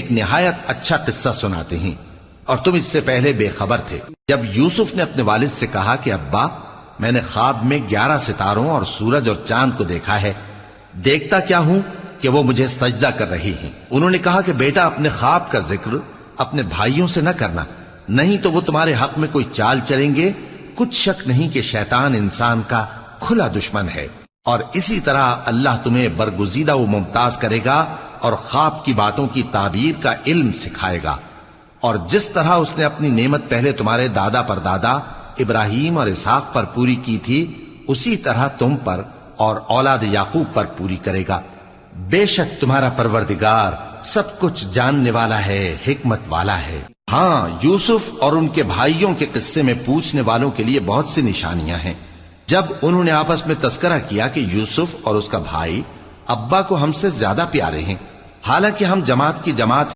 ایک نہایت اچھا قصہ سناتے ہیں اور تم اس سے پہلے بے خبر تھے۔ جب یوسف نے اپنے والد سے کہا کہ ابا، میں نے خواب میں 11 ستاروں اور سورج اور چاند کو دیکھا ہے، دیکھتا کیا ہوں کہ وہ مجھے سجدہ کر رہی ہیں۔ انہوں نے کہا کہ بیٹا، اپنے خواب کا ذکر اپنے بھائیوں سے نہ کرنا، نہیں تو وہ تمہارے حق میں کوئی چال چلیں گے۔ کچھ شک نہیں کہ شیطان انسان کا کھلا دشمن ہے، اور اسی طرح اللہ تمہیں برگزیدہ و ممتاز کرے گا اور خواب کی باتوں کی تعبیر کا علم سکھائے گا، اور جس طرح اس نے اپنی نعمت پہلے تمہارے دادا پر دادا ابراہیم اور اسحاق پر پوری کی تھی، اسی طرح تم پر اور اولاد یعقوب پر پوری کرے گا۔ بے شک تمہارا پروردگار سب کچھ جاننے والا ہے، حکمت والا ہے۔ ہاں، یوسف اور ان کے بھائیوں کے قصے میں پوچھنے والوں کے لیے بہت سی نشانیاں ہیں۔ جب انہوں نے آپس میں تذکرہ کیا کہ یوسف اور اس کا بھائی ابا کو ہم سے زیادہ پیارے ہیں، حالانکہ ہم جماعت کی جماعت